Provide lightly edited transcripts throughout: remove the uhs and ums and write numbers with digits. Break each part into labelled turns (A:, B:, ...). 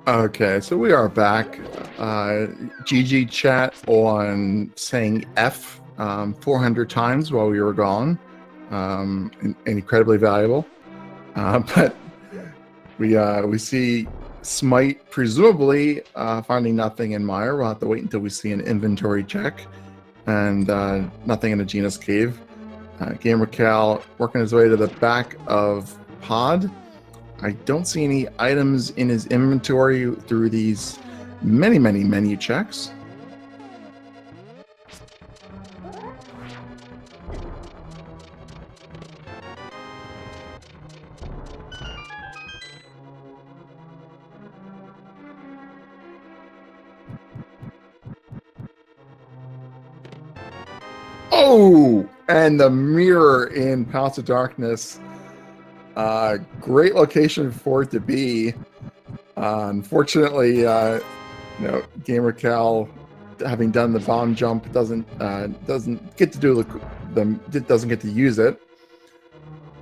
A: Okay, so we are back. GG chat on saying F 400 times while we were gone. Incredibly valuable. But we see Smight presumably finding nothing in Mire. We'll have to wait until we see an inventory check. And nothing in the Genus Cave. gamercal working his way to the back of Pod. I don't see any items in his inventory through these many menu checks. Oh, and the mirror in Palace of Darkness. Great location for it to be. Unfortunately, gamercal, having done the bomb jump, doesn't get to do doesn't get to use it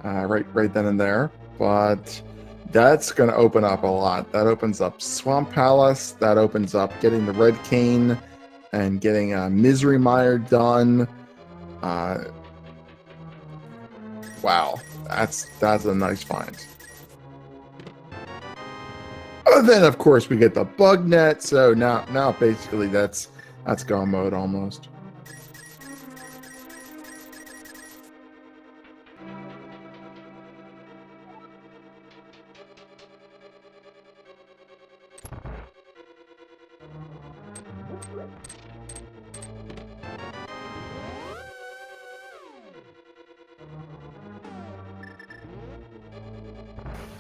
A: right then and there. But that's going to open up a lot. That opens up Swamp Palace. That opens up getting the Red Cane and getting Misery Mire done. Wow, that's a nice find. And then of course we get the bug net. So now basically that's go mode almost.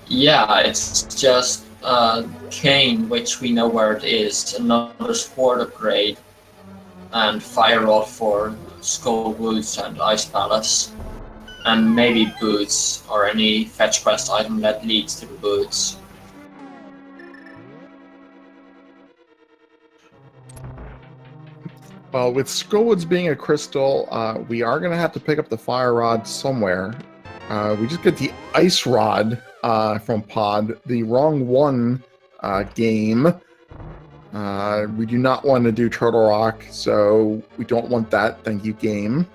B: Yeah, it's just Cane, which we know where it is, another Sport upgrade, and Fire Rod for Skull Woods and Ice Palace, and maybe Boots, or any fetch quest item that leads to the Boots.
A: Well, with Skullwoods being a crystal, we are going to have to pick up the Fire Rod somewhere. We just get the Ice Rod from Pod, the wrong one game. We do not want to do Turtle Rock, so we don't want that. Thank you, game.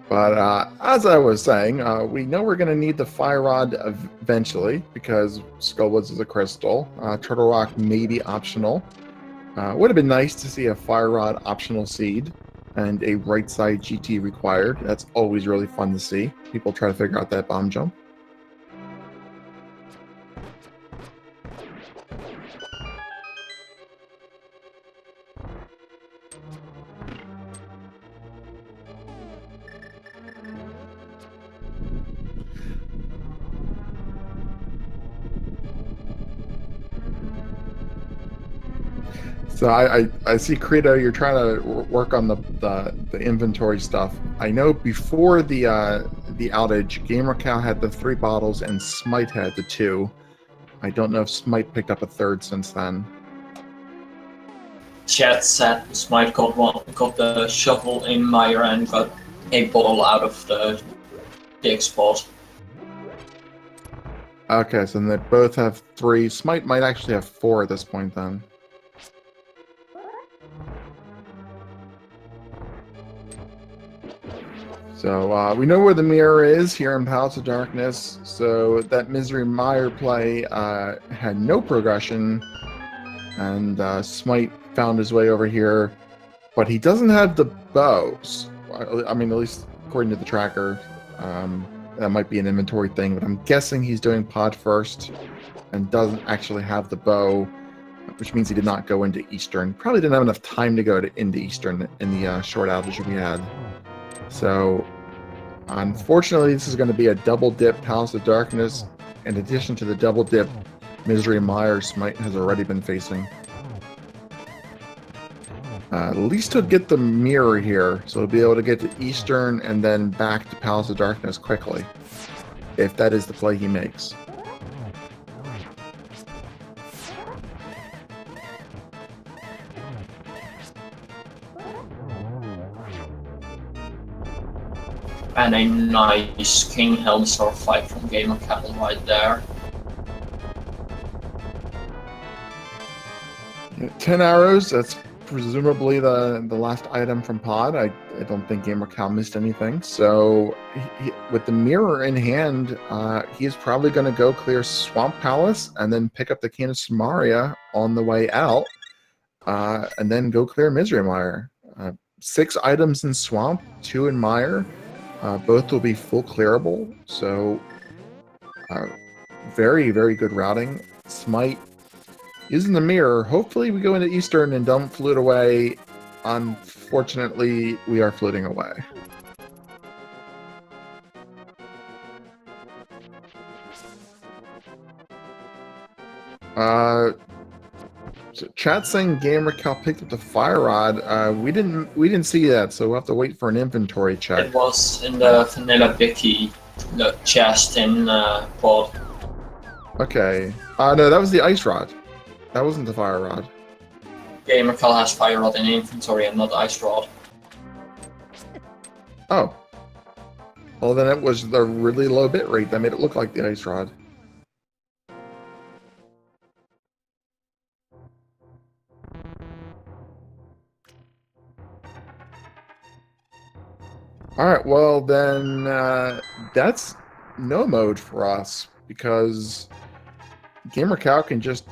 A: But as I was saying, we know we're going to need the Fire Rod eventually because Skullwoods is a crystal. Turtle Rock may be optional. Would have been nice to see a Fire Rod optional seed and a right side GT required. That's always really fun to see. People try to figure out that bomb jump. So I see, Credo, you're trying to work on the inventory stuff. I know before the outage, gamercal had the 3 bottles and Smight had the 2. I don't know if Smight picked up a 3rd since then.
B: Chat said Smight got the shovel in Mire and got a bottle out of the dig spot.
A: Okay, so they both have 3. Smight might actually have 4 at this point then. So we know where the mirror is here in Palace of Darkness. So that Misery Mire play had no progression, and Smight found his way over here, but he doesn't have the bows. I mean, at least according to the tracker, that might be an inventory thing, but I'm guessing he's doing Pod first and doesn't actually have the bow, which means he did not go into Eastern. Probably didn't have enough time to go into Eastern in the short outage we had. So, unfortunately, this is going to be a double dip Palace of Darkness. In addition to the double dip Misery Mire Smight has already been facing. At least he'll get the mirror here, so he'll be able to get to Eastern and then back to Palace of Darkness quickly, if that is the play he makes.
B: And a nice King Helmsor fight from gamercal right there.
A: Yeah, 10 arrows, that's presumably the last item from Pod. I don't think gamercal missed anything. So with the mirror in hand, he's probably going to go clear Swamp Palace and then pick up the Cane of Samaria on the way out, and then go clear Misery Mire. 6 items in Swamp, 2 in Mire. Both will be full clearable, so very, very good routing. Smight using the mirror. Hopefully we go into Eastern and don't float away. Unfortunately, we are floating away. So chat saying gamercal picked up the fire rod. We didn't see that, so we'll have to wait for an inventory check.
B: It was in the Vanilla Vicky chest in Pod.
A: Okay. No, that was the ice rod. That wasn't the fire rod.
B: gamercal has fire rod in inventory and not ice rod.
A: Oh. Well, then it was the really low bit rate that made it look like the ice rod. Alright, well then, that's no mode for us, because gamercal can just,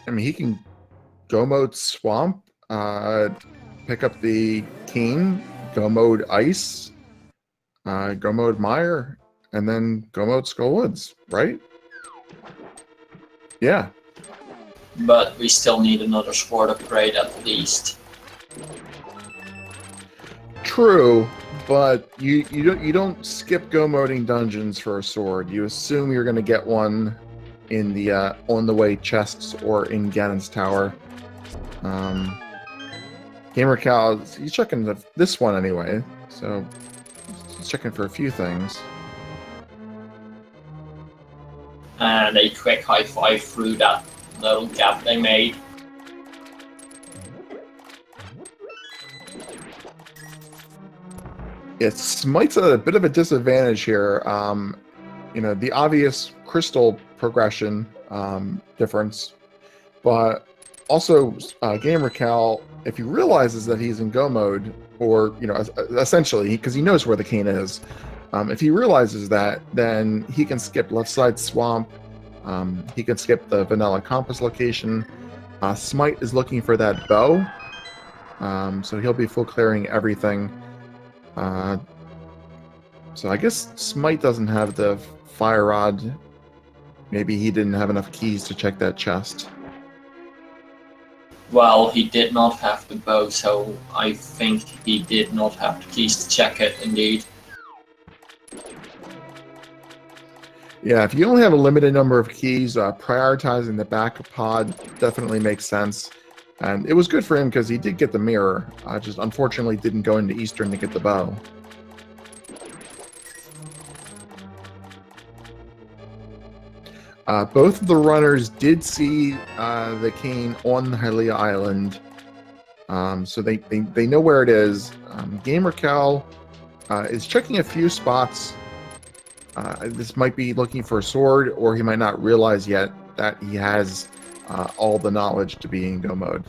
A: I mean, he can go mode Swamp, pick up the King, go mode Ice, go mode Mire, and then go mode Skullwoods, right? Yeah.
B: But we still need another sword upgrade at least.
A: True, but you don't skip go moding dungeons for a sword. You assume you're going to get one in the on the way chests or in Ganon's Tower. gamercal, he's checking this one anyway, so he's checking for a few things.
B: And a quick high five through that little gap they made.
A: It Smite's at a bit of a disadvantage here. You know, the obvious crystal progression difference, but also gamercal, if he realizes that he's in go mode, or you know, essentially because he knows where the cane is, if he realizes that, then he can skip left side swamp. He can skip the vanilla compass location. Smight is looking for that bow, so he'll be full clearing everything. So I guess Smight doesn't have the fire rod. Maybe he didn't have enough keys to check that chest.
B: Well, he did not have the bow, so I think he did not have the keys to check it, indeed.
A: Yeah, if you only have a limited number of keys, prioritizing the back pod definitely makes sense. And it was good for him because he did get the mirror. Just unfortunately didn't go into Eastern to get the bow. Both of the runners did see the cane on the Hylia Island, so they know where it is. gamercal is checking a few spots. This might be looking for a sword, or he might not realize yet that he has all the knowledge to be in go mode.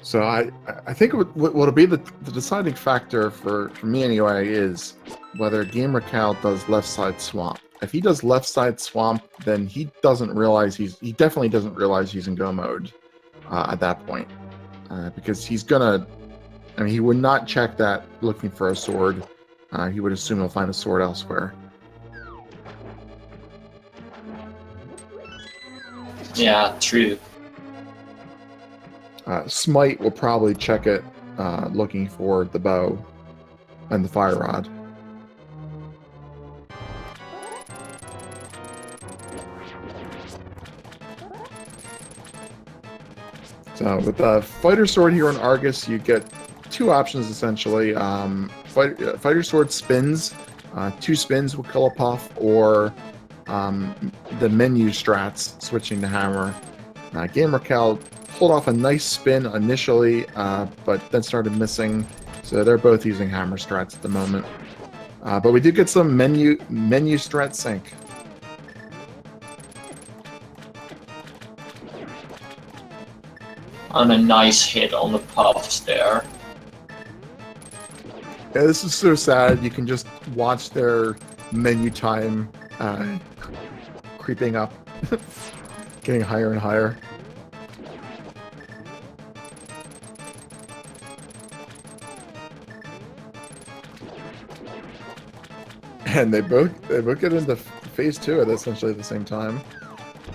A: So I think what'll be the deciding factor for me anyway is whether gamercal does left side swamp. If he does left side swamp, then he definitely doesn't realize he's in go mode at that point, because he's gonna. I mean, he would not check that looking for a sword. he would assume he'll find a sword elsewhere.
B: Yeah, true.
A: Smight will probably check it, looking for the bow and the fire rod. So with the fighter sword here in Argus, you get two options essentially. Fighter sword spins, 2 spins will kill a puff, or the menu strats switching to hammer. Gamercal pulled off a nice spin initially, but then started missing. So they're both using hammer strats at the moment. But we did get some menu strat sync.
B: And a nice hit on the puffs there.
A: Yeah, this is so sad. You can just watch their menu time creeping up, getting higher and higher. And they both get into phase 2 at essentially the same time.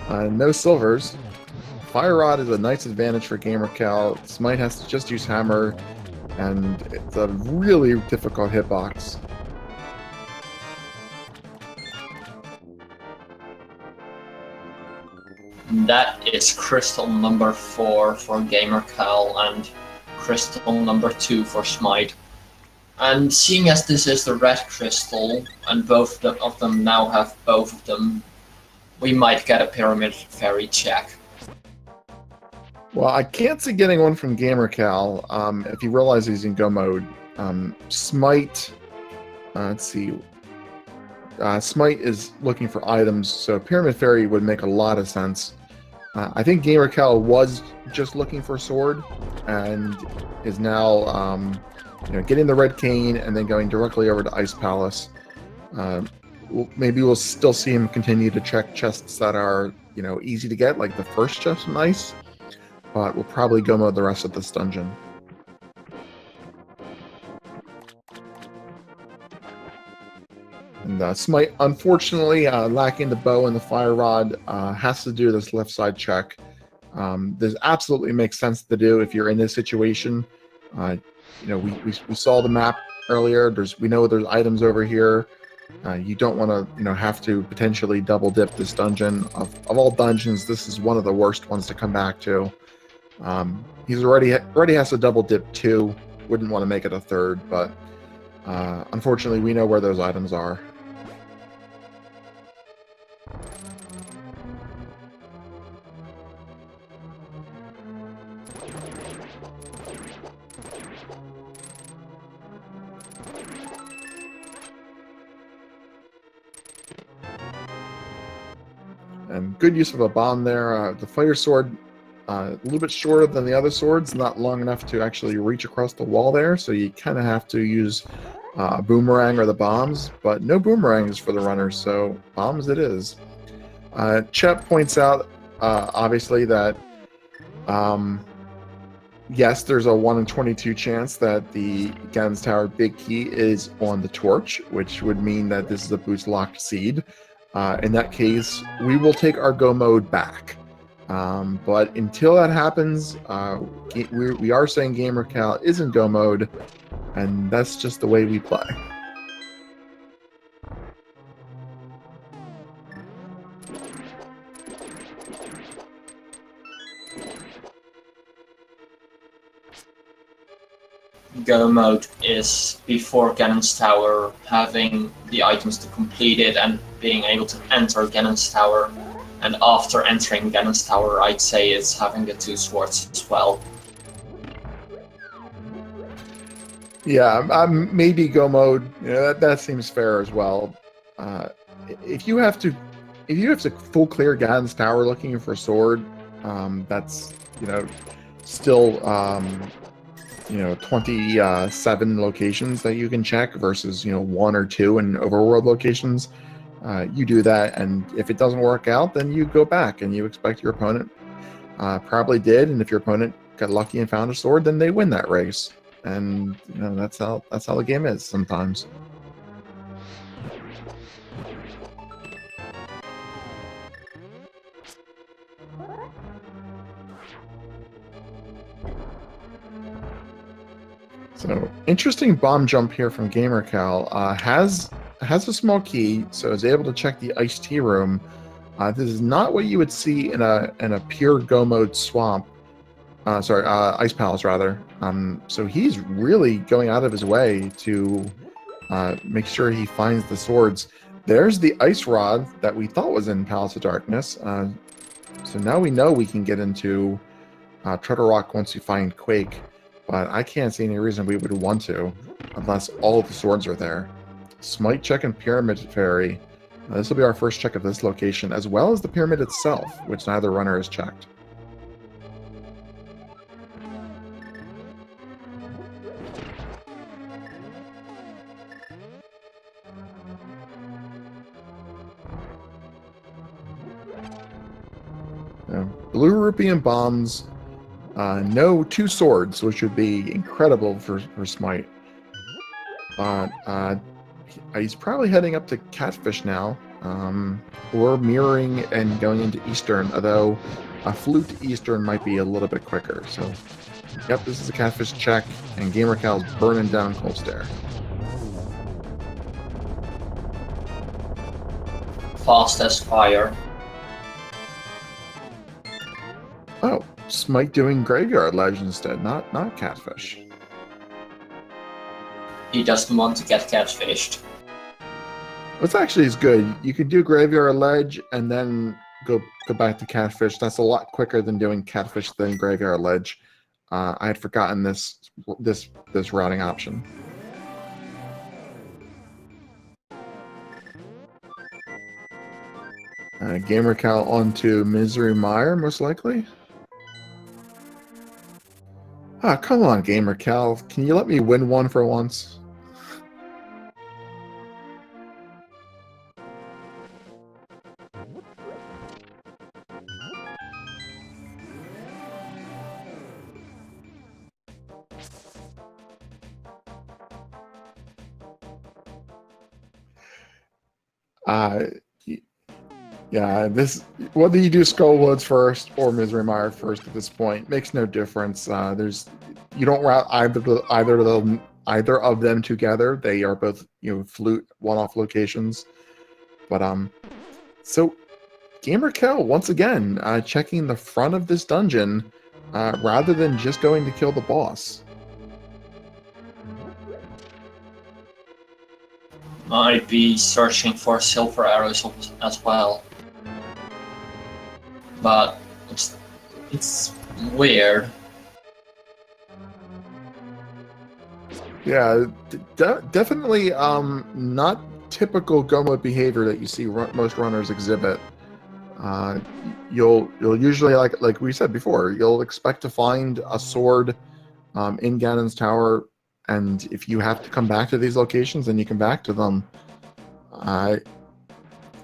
A: No silvers. Fire Rod is a nice advantage for Gamercal. Smight has to just use hammer, and it's a really difficult hitbox.
B: That is crystal number 4 for Gamercal and crystal number 2 for Smight. And seeing as this is the red crystal, and both of them now have both of them, we might get a Pyramid Fairy check.
A: Well, I can't see getting one from Gamercal if he realizes he's in go mode. Smight, let's see. Smight is looking for items, so Pyramid Fairy would make a lot of sense. I think Gamercal was just looking for sword, and is now getting the red cane and then going directly over to Ice Palace. Maybe we'll still see him continue to check chests that are easy to get, like the first chest in Ice. But we'll probably go mode the rest of this dungeon. And Smight, unfortunately, lacking the bow and the fire rod, has to do this left side check. This absolutely makes sense to do if you're in this situation. We saw the map earlier. We know there's items over here. You don't want to have to potentially double dip this dungeon. Of all dungeons, this is one of the worst ones to come back to. He's already has to double dip 2. Wouldn't want to make it a 3rd, but unfortunately we know where those items are. And good use of a bomb there. The fire sword, a little bit shorter than the other swords, not long enough to actually reach across the wall there, so you kind of have to use a boomerang or the bombs, but no boomerangs for the runners, so bombs it is. Chet points out, obviously, that yes, there's a 1 in 22 chance that the Ganon's Tower Big Key is on the torch, which would mean that this is a boost locked seed. In that case, we will take our go mode back. But until that happens, we are saying Gamercal is in go mode, and that's just the way we play.
B: Go mode is before Ganon's Tower, having the items to complete it and being able to enter Ganon's Tower. And after entering Ganon's Tower, I'd say it's having the 2 swords as well.
A: Yeah, maybe go mode. That seems fair as well. If you have to full clear Ganon's Tower looking for a sword, that's still 27 locations that you can check versus 1 or 2 in overworld locations. You do that, and if it doesn't work out, then you go back and you expect your opponent probably did, and if your opponent got lucky and found a sword, then they win that race. And that's how the game is sometimes. So interesting bomb jump here from gamercal. Has a small key, so is able to check the iced tea room. This is not what you would see in a pure go mode swamp. Sorry, ice palace rather. So he's really going out of his way to make sure he finds the swords. There's the ice rod that we thought was in Palace of Darkness. So now we know we can get into Treasure Rock once we find Quake, but I can't see any reason we would want to unless all of the swords are there. Smight check and Pyramid Fairy. This will be our first check of this location, as well as the pyramid itself, which neither runner has checked. Blue rupium bombs, no 2 swords, which would be incredible for Smight. He's probably heading up to Catfish now, or mirroring and going into Eastern, although a flute to Eastern might be a little bit quicker. So, yep, this is a Catfish check, and gamercal's burning down Cold Stare.
B: Fast as fire.
A: Oh, Smight doing Graveyard Ledge instead, not Catfish.
B: He doesn't want to get catfished.
A: What's actually is good. You can do Graveyard Ledge and then go back to Catfish. That's a lot quicker than doing Catfish then Graveyard Ledge. I had forgotten this routing option. gamercal onto Misery Mire, most likely. Ah, come on, gamercal. Can you let me win one for once? Yeah, whether you do Skullwoods first or Misery Mire first at this point makes no difference. You don't route either of them together. They are both flute one-off locations. But so gamercal once again checking the front of this dungeon rather than just going to kill the boss.
B: Might be searching for silver arrows as well. But it's weird.
A: Yeah, definitely not typical go mode behavior that you see most runners exhibit. You'll usually, like we said before, you'll expect to find a sword in Ganon's Tower, and if you have to come back to these locations, then you come back to them.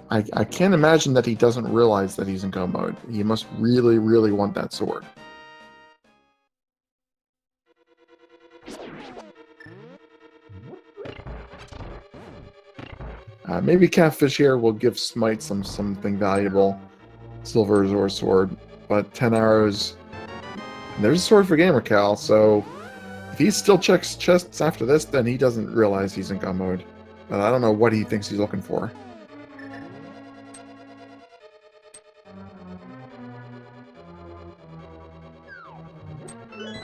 A: I can't imagine that he doesn't realize that he's in go mode. He must really, really want that sword. Maybe Catfish here will give Smight something valuable. Silver or sword. But 10 arrows. There's a sword for gamercal, so if he still checks chests after this, then he doesn't realize he's in go mode. But I don't know what he thinks he's looking for.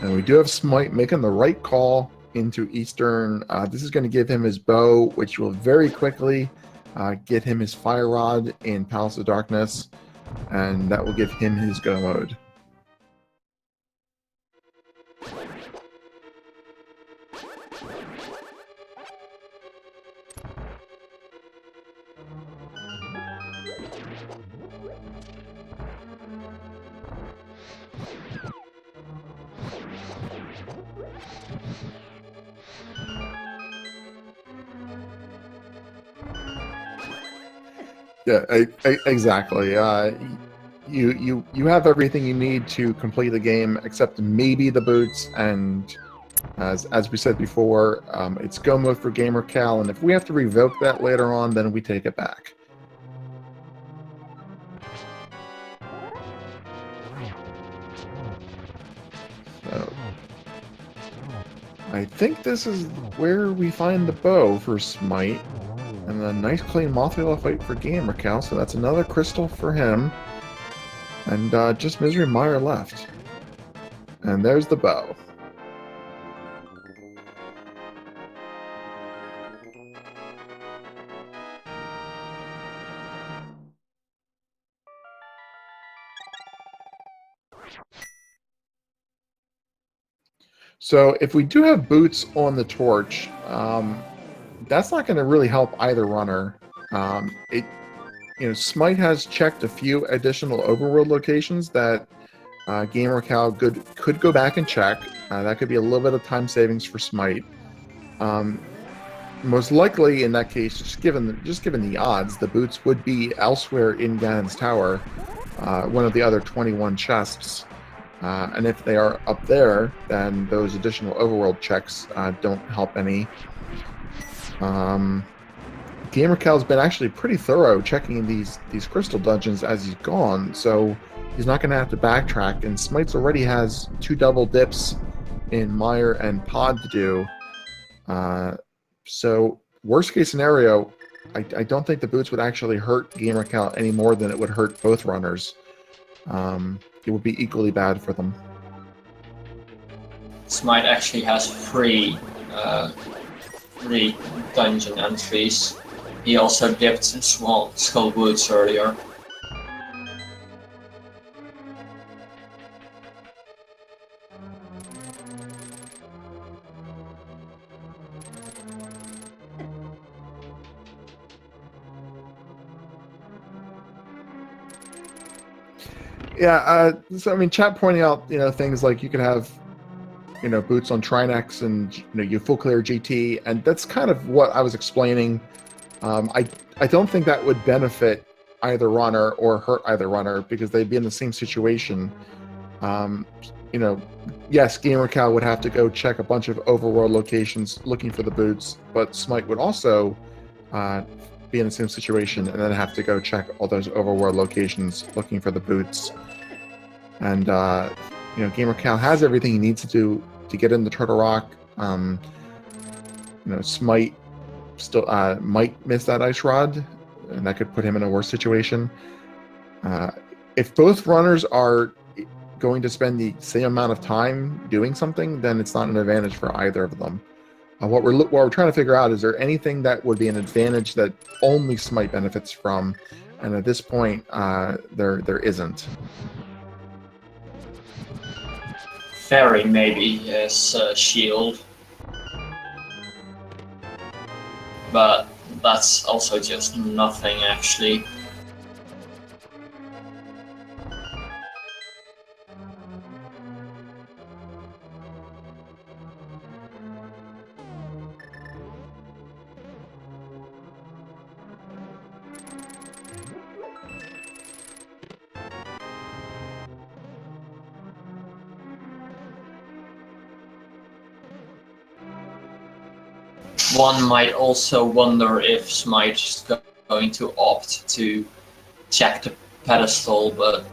A: And we do have Smight making the right call into Eastern. This is going to give him his bow, which will very quickly get him his fire rod in Palace of Darkness, and that will give him his go mode. Yeah, exactly. You have everything you need to complete the game, except maybe the boots. And as we said before, it's go mode for gamercal, and if we have to revoke that later on, then we take it back. So, I think this is where we find the bow for Smight. And the nice clean Mothula fight for gamercal, so that's another crystal for him. And just Misery Mire left. And there's the bow. So if we do have boots on the torch, that's not going to really help either runner. Smite has checked a few additional overworld locations that gamercal could go back and check. That could be a little bit of time savings for Smite. Most likely, in that case, just given the odds, the boots would be elsewhere in Ganon's tower, one of the other 21 chests. And if they are up there, then those additional overworld checks don't help any. Gamercal's been actually pretty thorough checking these crystal dungeons as he's gone, so he's not going to have to backtrack. And Smite's already has 2 double dips in Mire and Pod to do. So worst case scenario, I don't think the boots would actually hurt gamercal any more than it would hurt both runners. It would be equally bad for them.
B: Smight actually has 3 dungeon entries. He also dipped in Skull Woods earlier.
A: Yeah, so I mean, chat pointing out, things like you could have, boots on Trinex and, you full clear GT, and that's kind of what I was explaining. I don't think that would benefit either runner or hurt either runner because they'd be in the same situation. Yes, gamercal would have to go check a bunch of overworld locations looking for the boots, but Smite would also be in the same situation and then have to go check all those overworld locations looking for the boots. And gamercal has everything he needs to do to get into Turtle Rock. Smite still might miss that ice rod, and that could put him in a worse situation. If both runners are going to spend the same amount of time doing something, then it's not an advantage for either of them. What we're trying to figure out is there anything that would be an advantage that only Smite benefits from, and at this point, there isn't.
B: Fairy maybe is shield, but that's also just nothing actually. One might also wonder if Smite is going to opt to check the pedestal, but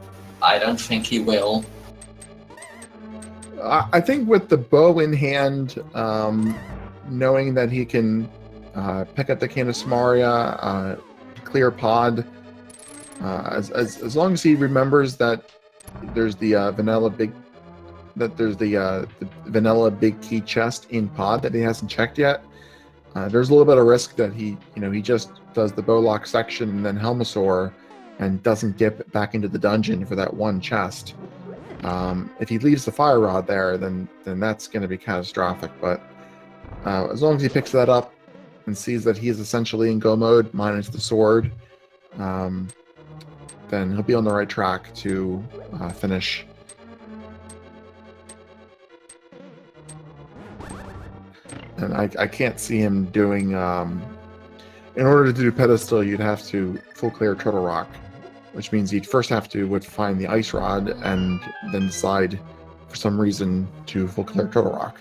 B: I don't think he will.
A: I think with the bow in hand, knowing that he can pick up the Canis Maria, clear Pod, as long as he remembers that there's the vanilla big key chest in Pod that he hasn't checked yet. There's a little bit of risk that he just does the Bowlock section and then Helmasaur and doesn't dip back into the dungeon for that one chest. If he leaves the Fire Rod there, then that's going to be catastrophic. But as long as he picks that up and sees that he is essentially in go mode minus the sword, then he'll be on the right track to finish. And I can't see him doing... in order to do pedestal, you'd have to full clear Turtle Rock, which means you'd first have to find the Ice Rod and then decide, for some reason, to full clear Turtle Rock.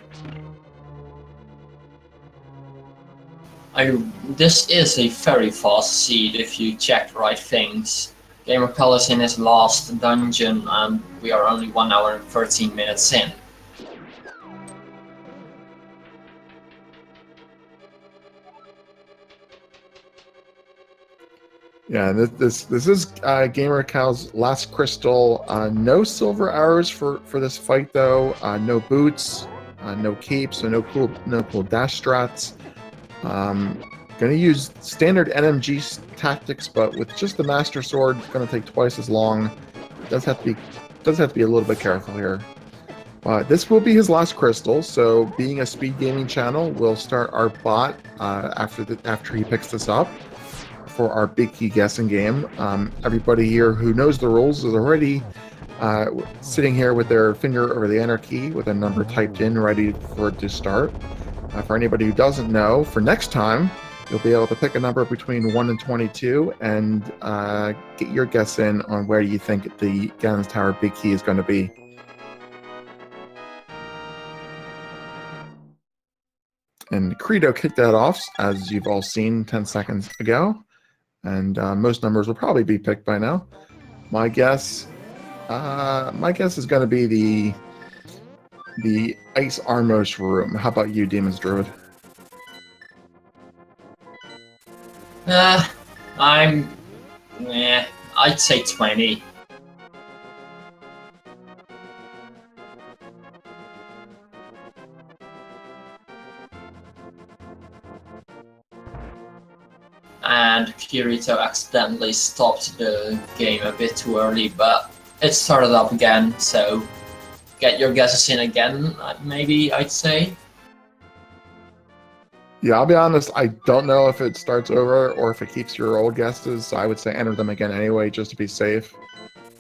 B: This is a very fast seed if you check the right things. gamercal is in his last dungeon and we are only 1 hour and 13 minutes in.
A: Yeah, this is gamercal's last crystal. No silver arrows for this fight though. No boots, no capes, so no cool dash strats. Gonna use standard NMG tactics, but with just the Master Sword, it's gonna take twice as long. Does have to be a little bit careful here. This will be his last crystal, so being a speed gaming channel, we'll start our bot after he picks this up for our big key guessing game. Everybody here who knows the rules is already sitting here with their finger over the enter key with a number typed in, ready for it to start. For anybody who doesn't know, for next time, you'll be able to pick a number between 1 and 22 and get your guess in on where you think the Ganon's Tower big key is going to be. And Credo kicked that off, as you've all seen 10 seconds ago. And most numbers will probably be picked by now. My guess is going to be the Ice Armos room. How about you, Demon's Druid?
B: I'd say 20. And Kirito accidentally stopped the game a bit too early, but it started up again, so get your guesses in again, maybe, I'd say.
A: Yeah, I'll be honest, I don't know if it starts over or if it keeps your old guesses, so I would say enter them again anyway, just to be safe.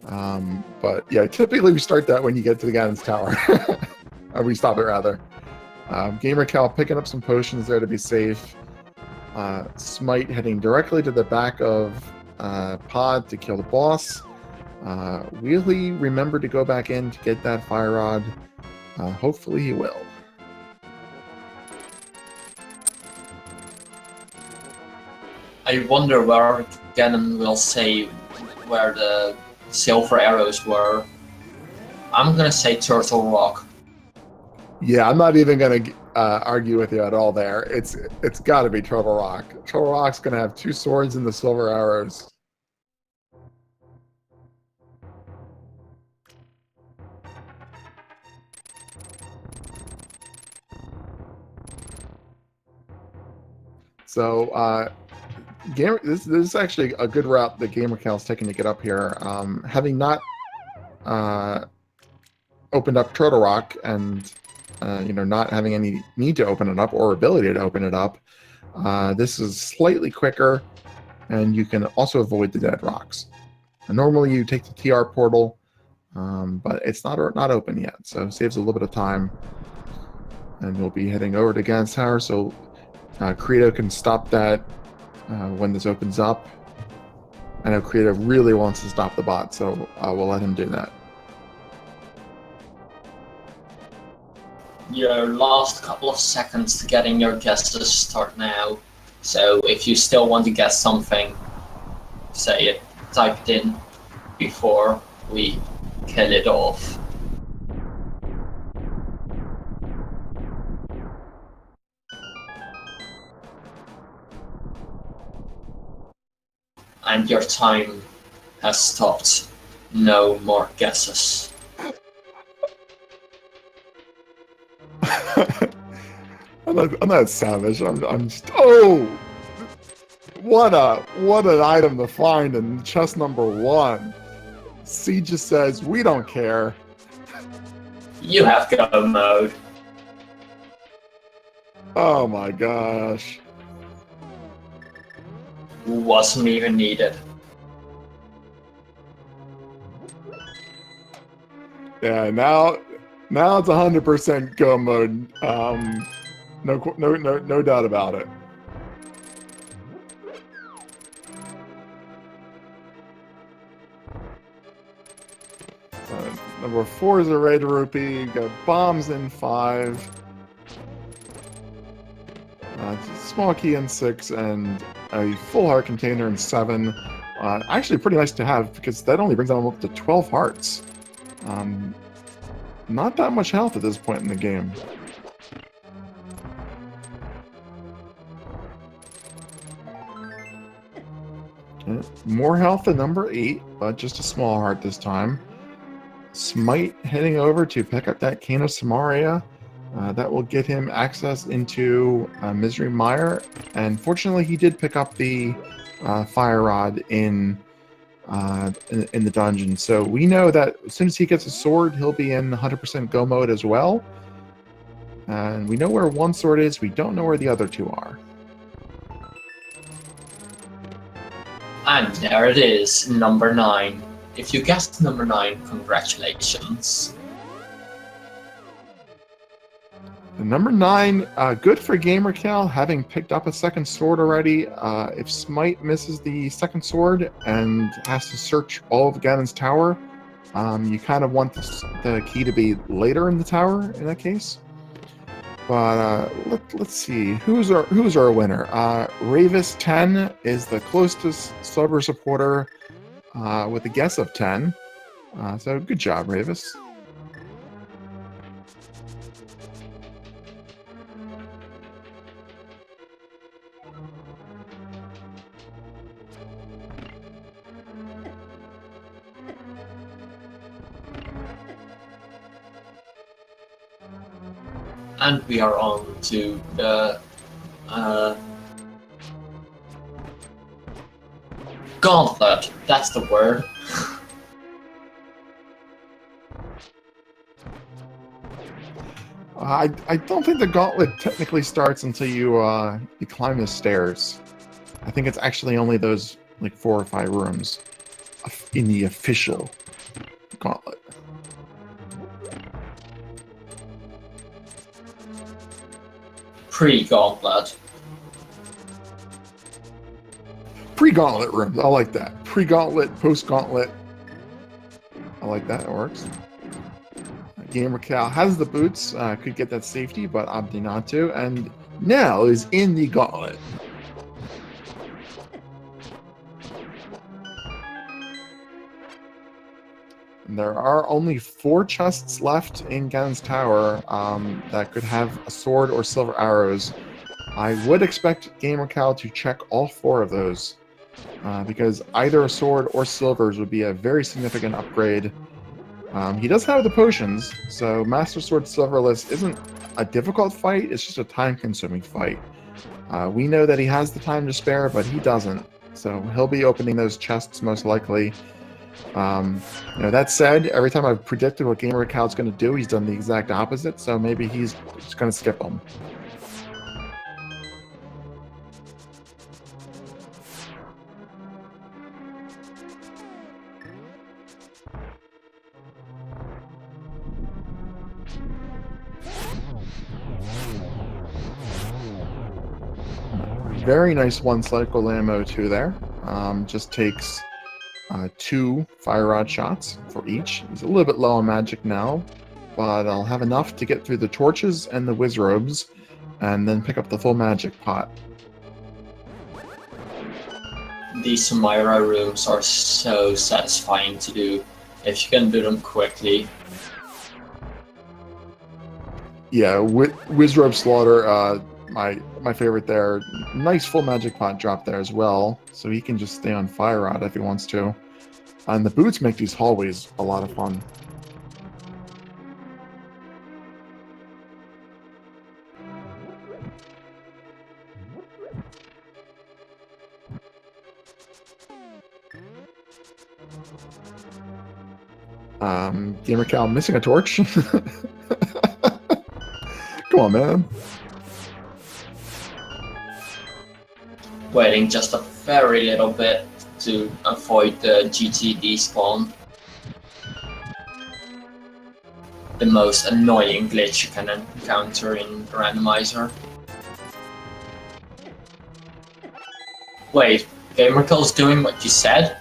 A: But yeah, typically we start that when you get to the Ganon's Tower. Or we stop it, rather. gamercal picking up some potions there to be safe. Smight heading directly to the back of Pod to kill the boss. Wheelie remember to go back in to get that fire rod. Hopefully he will.
B: I wonder where Ganon will say where the silver arrows were. I'm gonna say Turtle Rock.
A: Yeah, I'm not even gonna argue with you at all there. It's got to be Turtle Rock. Turtle Rock's gonna have 2 swords and the silver arrows. So, this is actually a good route that gamercal's taking to get up here. Having not opened up Turtle Rock and not having any need to open it up or ability to open it up, this is slightly quicker, and you can also avoid the dead rocks. And normally you take the TR portal, but it's not open yet, so it saves a little bit of time. And we'll be heading over to Ganon's Tower, so Credo can stop that when this opens up. I know Credo really wants to stop the bot, so we'll let him do that.
B: Your last couple of seconds to getting your guesses start now. So if you still want to guess something, say it, type it in before we kill it off. And your time has stopped. No more guesses.
A: I'm not savage. I'm just, oh, what an item to find in chest number 1. C just says we don't care.
B: You have go mode.
A: Oh my gosh.
B: Wasn't even needed.
A: Yeah, now it's 100% go mode. No doubt about it. Number 4 is a red rupee. Got bombs in 5. Small key in 6, and a full heart container in 7. Actually pretty nice to have, because that only brings them up to 12 hearts. Not that much health at this point in the game. More health than number 8, but just a small heart this time. Smight heading over to pick up that Cane of Samaria. That will get him access into Misery Mire. And fortunately, he did pick up the Fire Rod in the dungeon. So we know that as soon as he gets a sword, he'll be in 100% go mode as well. And we know where one sword is. We don't know where the other two are.
B: And there it is, number 9. If you guessed number 9, congratulations.
A: Number 9, good for gamercal, having picked up a second sword already. If Smight misses the second sword and has to search all of Ganon's tower, you kind of want the key to be later in the tower in that case. But let's see, who's our winner? Ravis 10 is the closest Slubber supporter with a guess of 10. So good job, Ravis.
B: And we are on to the gauntlet. That's the word.
A: I don't think the gauntlet technically starts until you climb the stairs. I think it's actually only those like 4 or 5 rooms in the official gauntlet.
B: Pre-gauntlet.
A: Pre-gauntlet rooms. I like that. Pre-gauntlet, post-gauntlet. I like that. It works. Gamercal has the boots. Could get that safety, but opting not to. And now is in the gauntlet. And there are only 4 chests left in Ganon's tower that could have a sword or silver arrows. I would expect gamercal to check all 4 of those because either a sword or silvers would be a very significant upgrade. He does have the potions, so Master Sword Silverless isn't a difficult fight, it's just a time-consuming fight. We know that he has the time to spare, but he doesn't, so he'll be opening those chests most likely. That said, every time I've predicted what gamercal's going to do, he's done the exact opposite, so maybe he's just going to skip them. Very nice 1-cycle ammo too there. Just takes 2 fire rod shots for each. He's a little bit low on magic now, but I'll have enough to get through the torches and the whiz robes, and then pick up the full magic pot.
B: These Samira rooms are so satisfying to do if you can do them quickly.
A: Yeah, whiz robe slaughter. My favorite there. Nice full magic pot drop there as well, so he can just stay on fire rod if he wants to. And the boots make these hallways a lot of fun. Gamercal missing a torch. Come on, man.
B: Waiting just a very little bit to avoid the GTD spawn. The most annoying glitch you can encounter in Randomizer. Wait, gamercal's doing what you said?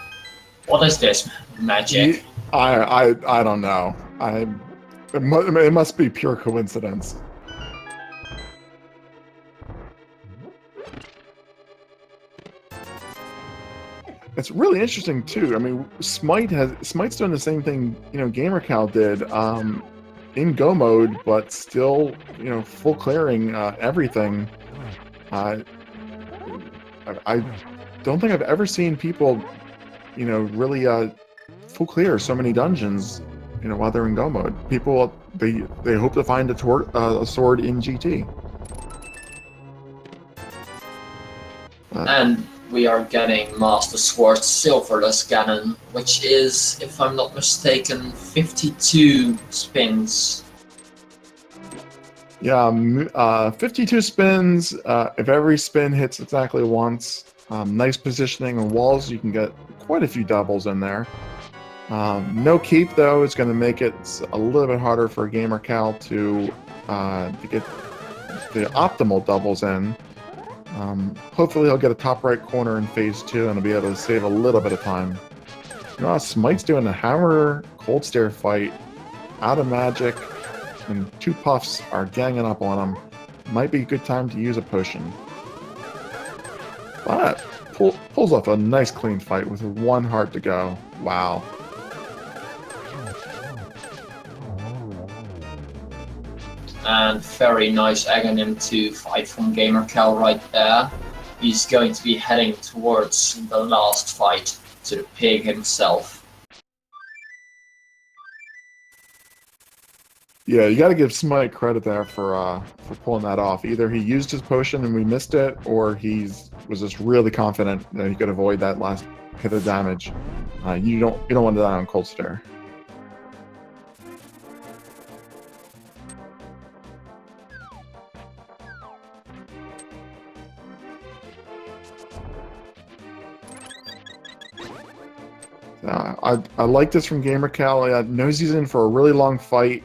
B: What is this magic?
A: I don't know. It must be pure coincidence. It's really interesting too. I mean, Smite's doing the same thing, gamercal did in go mode, but still, full clearing everything. don't think I've ever seen people, really full clear so many dungeons, while they're in Go mode. People, they hope to find a sword in GT.
B: And we are getting Master Sword Silverless Ganon, which is, if I'm not mistaken, 52 spins.
A: Yeah, 52 spins. If every spin hits exactly once, nice positioning on walls, you can get quite a few doubles in there. No keep, though, is going to make it a little bit harder for gamercal to get the optimal doubles in. Hopefully he'll get a top right corner in phase 2 and he'll be able to save a little bit of time. Smite's doing a hammer cold stare fight out of magic, and 2 puffs are ganging up on him. Might be a good time to use a potion. But pulls off a nice clean fight with 1 heart to go. Wow.
B: And very nice Aghanim to fight from gamercal right there. He's going to be heading towards the last fight to the pig himself.
A: Yeah, you got to give Smight credit there for pulling that off. Either he used his potion and we missed it, or was just really confident that he could avoid that last hit of damage. You don't want to die on cold stare. I like this from gamercal. Knows he's in for a really long fight.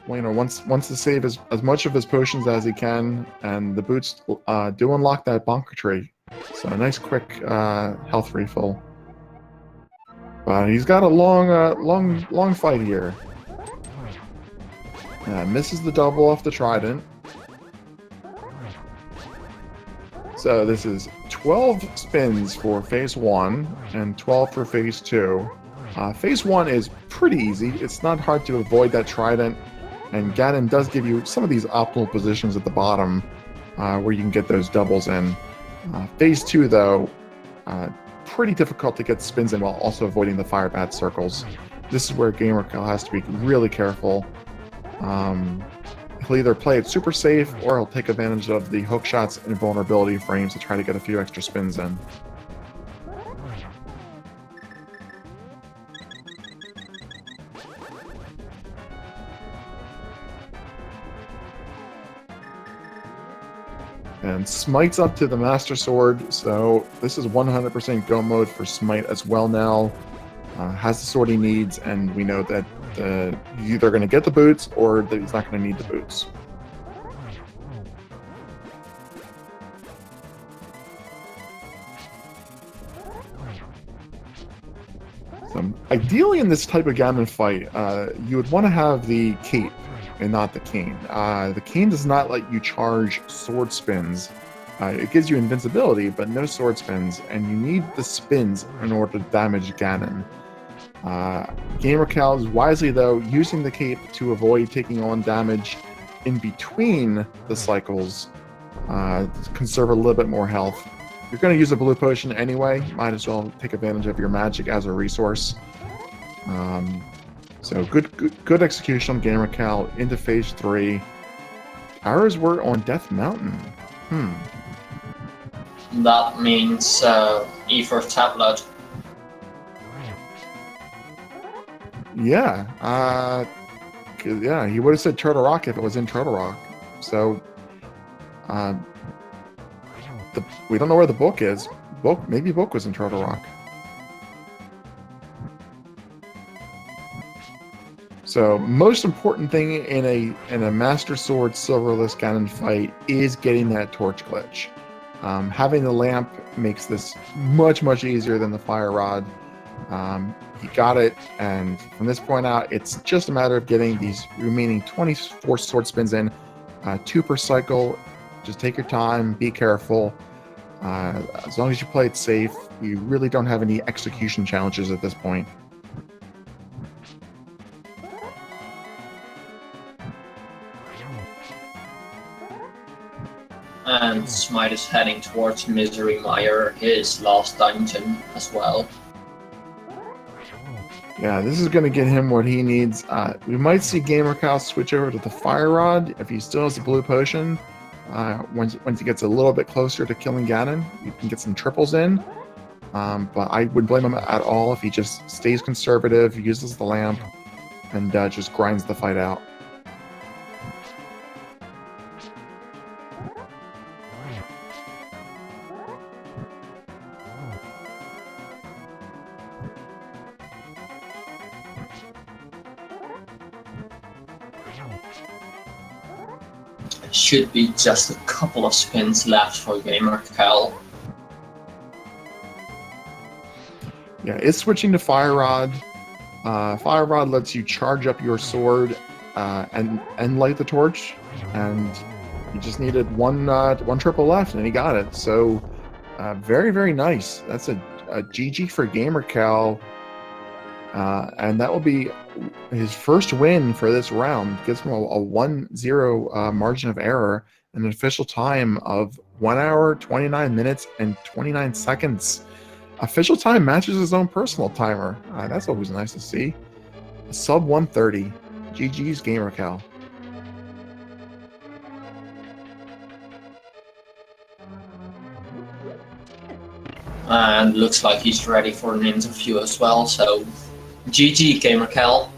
A: Wants to save as much of his potions as he can, and the boots do unlock that bonker tree. So a nice quick health refill. But he's got a long fight here. Misses the double off the trident. So this is 12 spins for phase 1 and 12 for phase 2. Phase 1 is pretty easy. It's not hard to avoid that trident, and Ganon does give you some of these optimal positions at the bottom where you can get those doubles in. Phase 2, though, pretty difficult to get spins in while also avoiding the fire bat circles. This is where gamercal has to be really careful. He'll either play it super safe, or he'll take advantage of the hook shots and vulnerability frames to try to get a few extra spins in. And Smite's up to the Master Sword, so this is 100% go mode for Smight as well now. Has the sword he needs, and we know that he's either going to get the boots or that he's not going to need the boots. So, ideally in this type of Ganon fight, you would want to have the cape and not the cane. The cane does not let you charge sword spins. It gives you invincibility, but no sword spins, and you need the spins in order to damage Ganon. gamercal is wisely, though, using the cape to avoid taking on damage in between the cycles, to conserve a little bit more health. You're going to use a blue potion anyway, might as well take advantage of your magic as a resource. So good execution on gamercal into phase 3. Ours were on Death Mountain.
B: That means Ether Tablet.
A: Yeah. Yeah, he would have said Turtle Rock if it was in Turtle Rock. So, we don't know where the book is. Maybe book was in Turtle Rock. So, most important thing in a Master Sword Silverless Ganon fight is getting that torch glitch. Having the lamp makes this much easier than the fire rod. He got it, and from this point out, it's just a matter of getting these remaining 24 sword spins in, 2 per cycle. Just take your time, be careful. As long as you play it safe, you really don't have any execution challenges at this point.
B: And Smight is heading towards Misery Mire, his last dungeon as well.
A: Yeah, this is going to get him what he needs. We might see gamercal switch over to the Fire Rod if he still has the blue potion. Once he gets a little bit closer to killing Ganon, you can get some triples in. But I wouldn't blame him at all if he just stays conservative, uses the lamp, and just grinds the fight out.
B: Should be just a couple of spins left for gamercal.
A: Yeah, it's switching to Fire Rod. Fire Rod lets you charge up your sword and light the torch, and he just needed one triple left, and he got it. So very, very nice. That's a GG for gamercal, and that will be his first win for this round. Gives him a 1-0 margin of error and an official time of 1 hour, 29 minutes, and 29 seconds. Official time matches his own personal timer. That's always nice to see. Sub 130. GG's gamercal.
B: And looks like he's ready for an interview as well, so GG gamercal.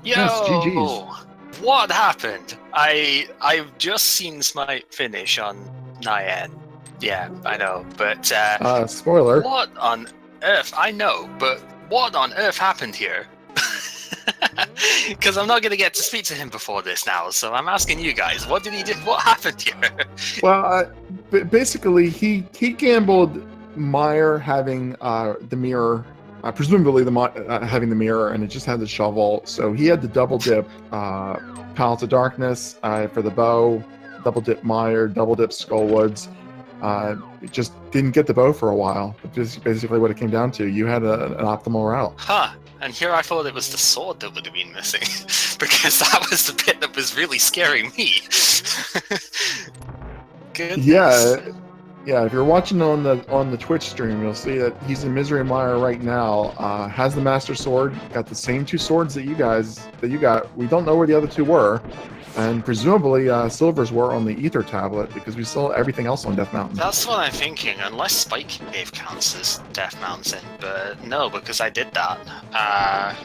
C: Yo,
A: Yes, GG's.
C: What happened? I've just seen Smight finish on Nyan. Yeah, I know, but
A: Spoiler.
C: what on earth? I know, but what on earth happened here? Because I'm not going to get to speak to him before this now, so I'm asking you guys, what did he do? What happened here?
A: Well, basically, he gambled Mire having the mirror, presumably having the mirror, and it just had the shovel. So he had to double dip Palace of Darkness for the bow, double dip Mire, double dip Skullwoods. It just didn't get the bow for a while. Which basically what it came down to. You had an optimal route.
C: Huh. And here I thought it was the sword that would have been missing, because that was the bit that was really scaring me. Goodness.
A: Yeah. If you're watching on the Twitch stream, you'll see that he's in Misery Mire right now. Has the Master Sword, got the same two swords that you got. We don't know where the other two were, and presumably Silver's were on the Ether Tablet because we saw everything else on Death Mountain.
C: That's what I'm thinking, unless Spike Cave counts as Death Mountain, but no, because I did that.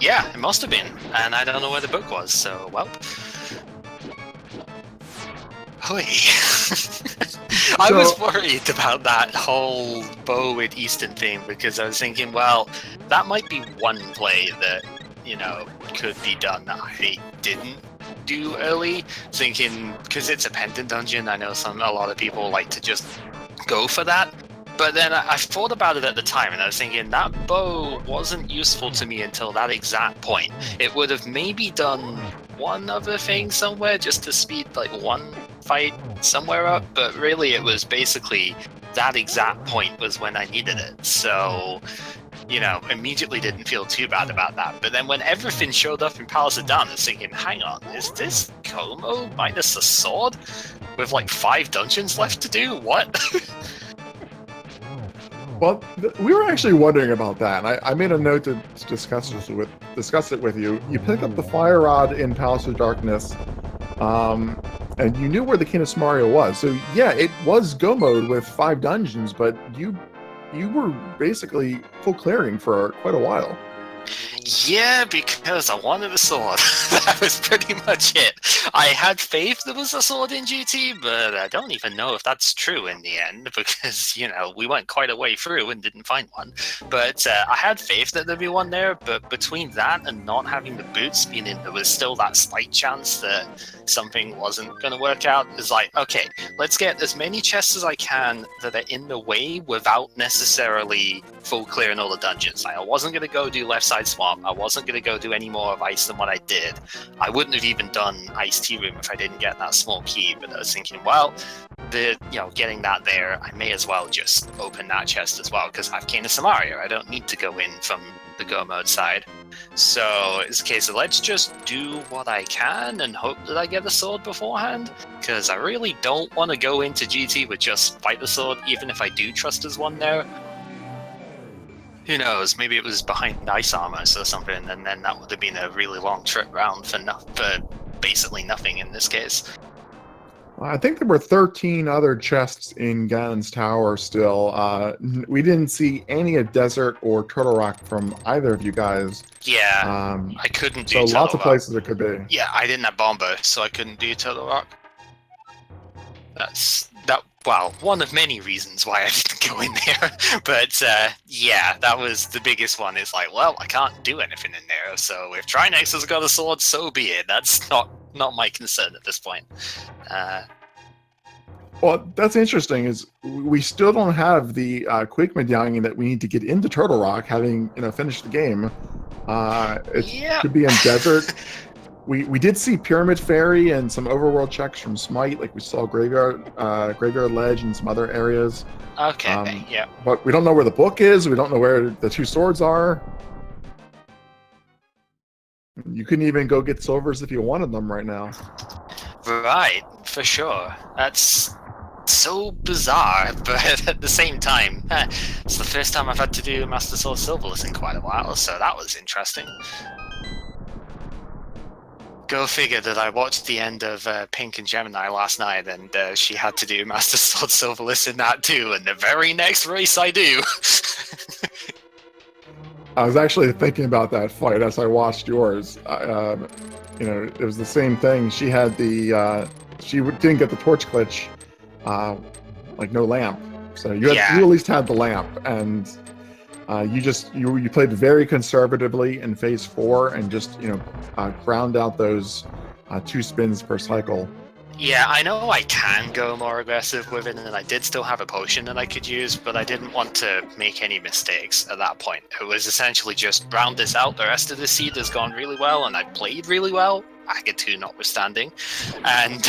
C: Yeah, it must have been, and I don't know where the book was, so, well. Hoi. I was worried about that whole bow with Easton thing, because I was thinking, well, that might be one play that, could be done that I didn't do early, thinking, because it's a pendant dungeon, I know a lot of people like to just go for that. But then I thought about it at the time, and I was thinking that bow wasn't useful to me until that exact point. It would have maybe done one other thing somewhere just to speed one fight somewhere up, but really it was basically that exact point was when I needed it. So, immediately didn't feel too bad about that. But then when everything showed up in Palace of Dawn, I was thinking, hang on, is this Como minus a sword with 5 dungeons left to do? What?
A: Well, we were actually wondering about that. I made a note to discuss it with you. You pick up the Fire Rod in Palace of Darkness, and you knew where the King of Samaria was. So yeah, it was go mode with 5 dungeons, but you were basically full clearing for quite a while.
C: Yeah, because I wanted a sword. That was pretty much it. I had faith there was a sword in GT, but I don't even know if that's true in the end, because, we went quite a way through and didn't find one. But I had faith that there'd be one there, but between that and not having the boots, meaning there was still that slight chance that something wasn't going to work out, is okay, let's get as many chests as I can that are in the way without necessarily full clearing all the dungeons. I wasn't going to go do left side swamp. I wasn't going to go do any more of ice than what I did. I wouldn't have even done Ice Tea Room if I didn't get that small key, but I was thinking, well, getting that there, I may as well just open that chest as well, because I've Cane of Samaria. I don't need to go in from the Go mode side. So it's a case of let's just do what I can and hope that I get a sword beforehand, because I really don't want to go into GT with just fight the sword, even if I do trust there's one there. Who knows, maybe it was behind ice armor or something, and then that would have been a really long trip round for basically nothing in this case.
A: I think there were 13 other chests in Ganon's Tower still. We didn't see any of Desert or Turtle Rock from either of you guys.
C: Yeah, I couldn't do
A: so
C: Turtle
A: lots of
C: Rock.
A: places it could be.
C: Yeah, I didn't have Bomber, so I couldn't do Turtle Rock. Well, one of many reasons why I didn't go in there. But yeah, that was the biggest one. It's like, well, I can't do anything in there. So if Trinex has got a sword, so be it. That's not my concern at this point.
A: Well, that's interesting. Is we still don't have the quick medallion that we need to get into Turtle Rock, having finished the game. It could be in Desert. We did see Pyramid Fairy and some overworld checks from Smight, like we saw Graveyard Ledge and some other areas.
C: Okay, yeah.
A: But we don't know where the book is. We don't know where the two swords are. You couldn't even go get silvers if you wanted them right now.
C: Right, for sure. That's so bizarre, but at the same time, it's the first time I've had to do Master Sword Silverless in quite a while, so that was interesting. Go figure that I watched the end of Pink and Gemini last night, and she had to do Master Sword Silverless in that too, and the very next race I do.
A: I was actually thinking about that fight as I watched yours. It was the same thing. She had she didn't get the torch glitch, like no lamp. So you at least had the lamp, and you played very conservatively in phase 4 and just ground out those 2 spins per cycle.
C: Yeah, I know I can go more aggressive with it, and I did still have a potion that I could use, but I didn't want to make any mistakes at that point. It was essentially just round this out. The rest of the seed has gone really well, and I played really well, Aga 2 notwithstanding. And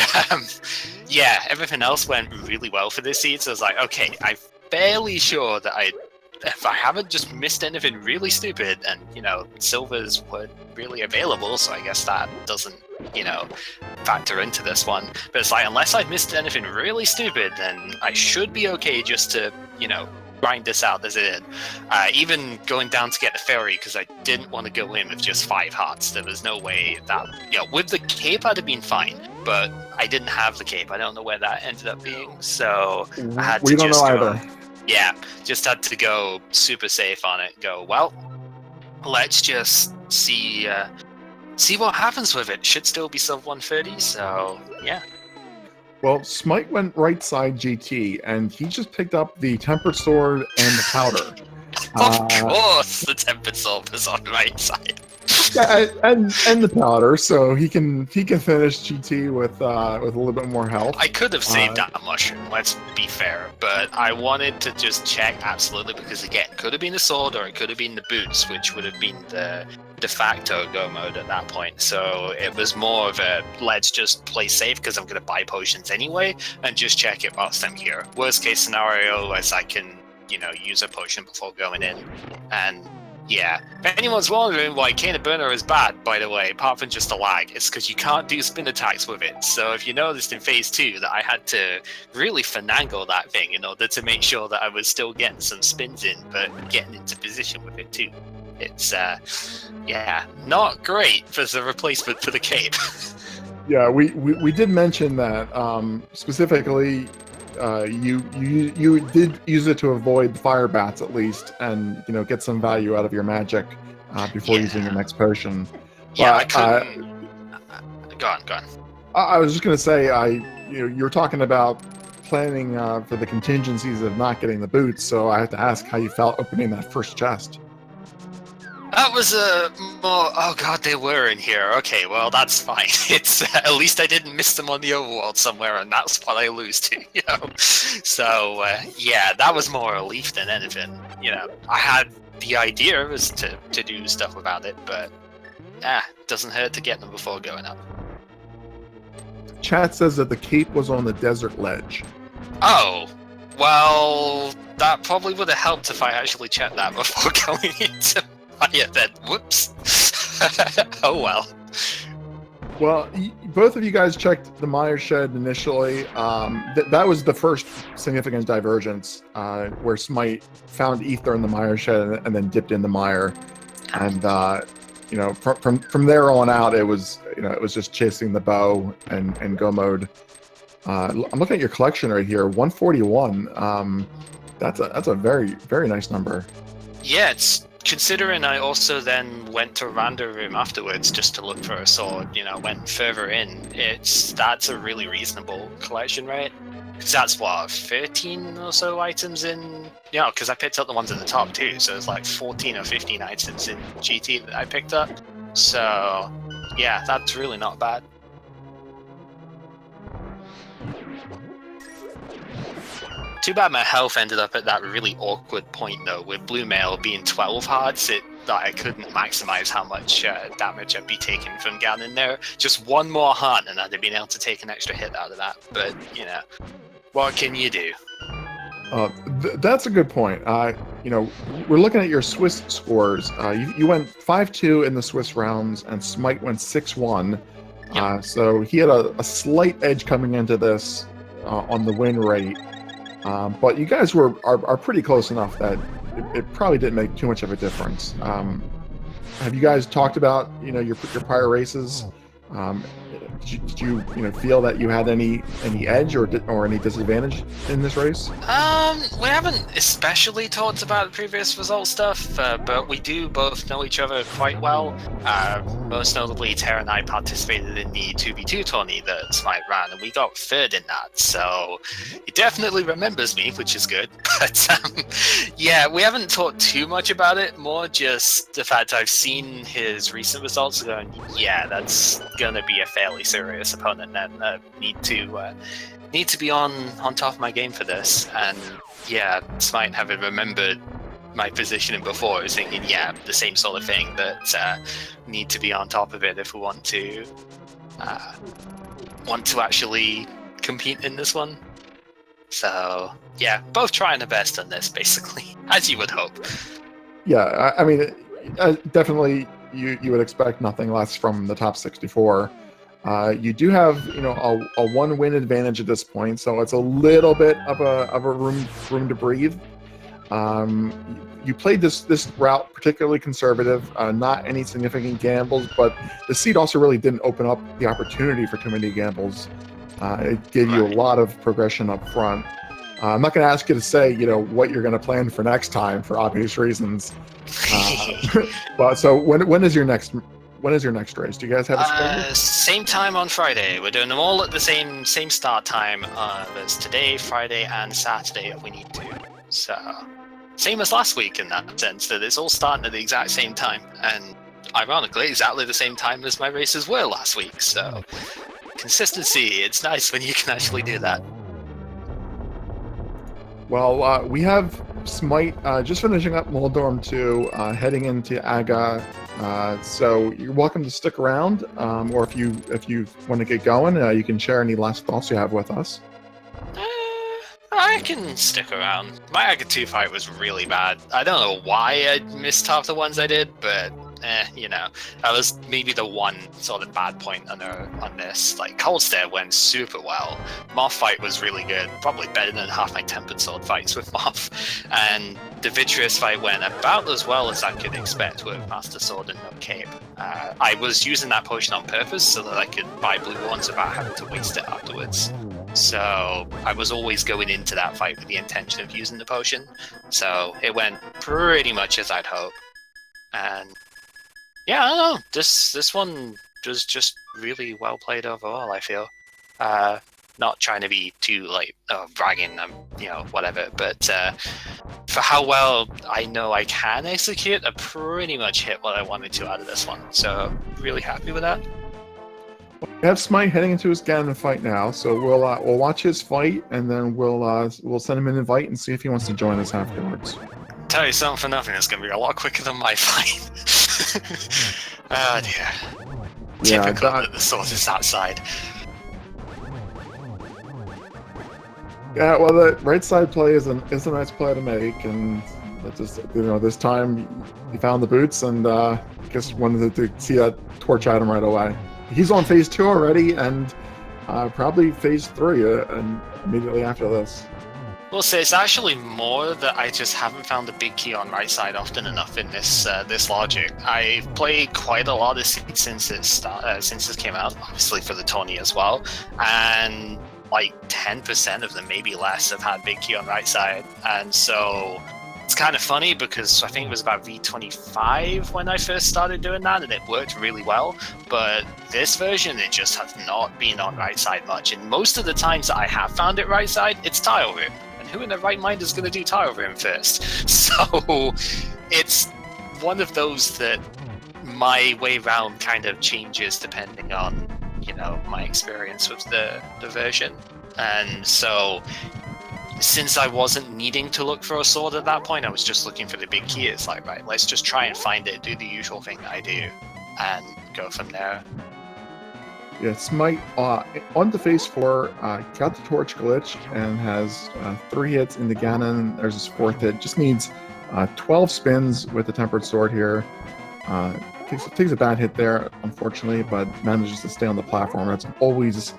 C: yeah, everything else went really well for this seed, so I was like, okay, I'm fairly sure that if I haven't just missed anything really stupid, and silvers were really available, so I guess that doesn't factor into this one. But it's like, unless I missed anything really stupid, then I should be okay just to grind this out as it is. Even going down to get the fairy, because I didn't want to go in with just 5 hearts. There was no way that with the cape I'd have been fine, but I didn't have the cape. I don't know where that ended up being, so I had to just go. Yeah, just had to go super safe on it. Go, well, let's just see what happens with it. Should still be sub 130, so yeah.
A: Well, Smight went right side GT, and he just picked up the Tempered Sword and the Powder.
C: Of course, the Tempered Sword was on right side.
A: Yeah, and the Powder, so he can finish GT with a little bit more health.
C: I could have saved that mushroom, let's be fair, but I wanted to just check absolutely, because again, could have been the sword or it could have been the boots, which would have been the de facto go mode at that point. So it was more of a let's just play safe, because I'm going to buy potions anyway, and just check it whilst I'm here. Worst case scenario is I can use a potion before going in. And yeah, if anyone's wondering why Cane of Burner is bad, by the way, apart from just a lag, it's because you can't do spin attacks with it. So if you noticed in phase 2 that I had to really finagle that thing in order to make sure that I was still getting some spins in, but getting into position with it too. It's not great for the replacement for the cape.
A: Yeah, we did mention that specifically. You did use it to avoid fire bats at least, and get some value out of your magic before using your next potion.
C: Yeah,
A: but,
C: I couldn't. Go on.
A: I was just gonna say, you're talking about planning for the contingencies of not getting the boots, so I have to ask how you felt opening that first chest.
C: That was more. Oh god, they were in here. Okay, well that's fine. It's at least I didn't miss them on the overworld somewhere, and that's what I lose to. So yeah, that was more a relief than anything. I had the idea was to do stuff about it, but doesn't hurt to get them before going up.
A: Chat says that the cape was on the desert ledge.
C: Oh, well, that probably would have helped if I actually checked that before going into fire then. Whoops. Oh well.
A: Well, both of you guys checked the mire shed initially. That was the first significant divergence, where Smight found ether in the mire shed and then dipped in the mire. And from there on out, it was just chasing the bow and go mode. I'm looking at your collection right here, 141. That's a very, very nice number.
C: Yeah, it's considering I also then went to Rando Room afterwards just to look for a sword, went further in. That's a really reasonable collection, right? Because that's what, 13 or so items in, because I picked up the ones at the top too, so it's like 14 or 15 items in GT that I picked up. So yeah, that's really not bad. Too bad my health ended up at that really awkward point though, with Blue Mail being 12 hearts, that I couldn't maximize how much damage I'd be taking from getting in there. Just one more heart and I'd have been able to take an extra hit out of that, but what can you do?
A: That's a good point. We're looking at your Swiss scores. You went 5-2 in the Swiss rounds, and Smight went 6-1.
C: Yep.
A: So he had a slight edge coming into this on the win rate. But you guys are pretty close enough that it probably didn't make too much of a difference. Have you guys talked about your prior races? Did you feel that you had any edge or any disadvantage in this race?
C: We haven't especially talked about the previous result stuff, but we do both know each other quite well. Most notably, Tara and I participated in the 2v2 tourney that Smight ran, and we got third in that, so he definitely remembers me, which is good. But yeah, we haven't talked too much about it, more just the fact I've seen his recent results going, yeah, that's gonna be a fairly serious opponent, and need to be on top of my game for this. And yeah, Smight, having remembered my positioning before, is thinking, yeah, the same sort of thing, that need to be on top of it if we want to actually compete in this one. So yeah, both trying their best on this, basically, as you would hope.
A: Yeah, I mean, definitely you would expect nothing less from the top 64. You do have a 1-win advantage at this point, so it's a little bit of a room to breathe. You played this route particularly conservative, not any significant gambles, but the seed also really didn't open up the opportunity for too many gambles. It gave you a lot of progression up front. I'm not going to ask you to say what you're going to plan for next time for obvious reasons. But so when is your next race? Do you guys have a schedule?
C: Same time on Friday. We're doing them all at the same start time. There's today, Friday, and Saturday if we need to. So same as last week in that sense, that it's all starting at the exact same time, and ironically exactly the same time as my races were last week. So consistency, it's nice when you can actually do that.
A: Well, we have Smight just finishing up Moldorm 2, heading into Aga. So you're welcome to stick around, or if you want to get going, you can share any last thoughts you have with us.
C: I can stick around. My Aga 2 fight was really bad. I don't know why I missed half the ones I did, but that was maybe the one sort of bad point on this. Like, Cold Stare went super well. Moth fight was really good, probably better than half my Tempered Sword fights with Moth. And the Vitreous fight went about as well as I could expect with Master Sword and no cape. I was using that potion on purpose so that I could buy blue ones without having to waste it afterwards. So I was always going into that fight with the intention of using the potion. So it went pretty much as I'd hope. And yeah, I don't know. This one was just really well played overall, I feel. Not trying to be too bragging, whatever. But for how well I know I can execute, I pretty much hit what I wanted to out of this one. So really happy with that.
A: We have Smight heading into his Ganon fight now, so we'll watch his fight, and then we'll send him an invite and see if he wants to join us afterwards.
C: Tell you something for nothing, it's going to be a lot quicker than my fight. Oh dear.
A: Yeah,
C: Typical that the sword is that side.
A: Yeah, well, the right side play is a nice play to make, and it just this time he found the boots and just wanted to see that torch item right away. He's on phase 2 already, and probably phase 3 and immediately after this.
C: Well, so it's actually more that I just haven't found the big key on right side often enough in this this logic. I've played quite a lot of Seed since it came out, obviously for the Tony as well, and like 10% of them, maybe less, have had big key on right side, and so it's kind of funny because I think it was about V25 when I first started doing that, and it worked really well. But this version, it just has not been on right side much, and most of the times that I have found it right side, it's tile room. Who in their right mind is going to do tile room first? So it's one of those that my way round kind of changes depending on, my experience with the version. And so since I wasn't needing to look for a sword at that point, I was just looking for the big key. It's like, right, let's just try and find it, do the usual thing that I do, and go from there.
A: Yeah, Smight on the phase 4 got the torch glitch and has 3 hits in the Ganon. There's his 4th hit. Just needs 12 spins with the tempered sword here. Takes a bad hit there, unfortunately, but manages to stay on the platform. That's always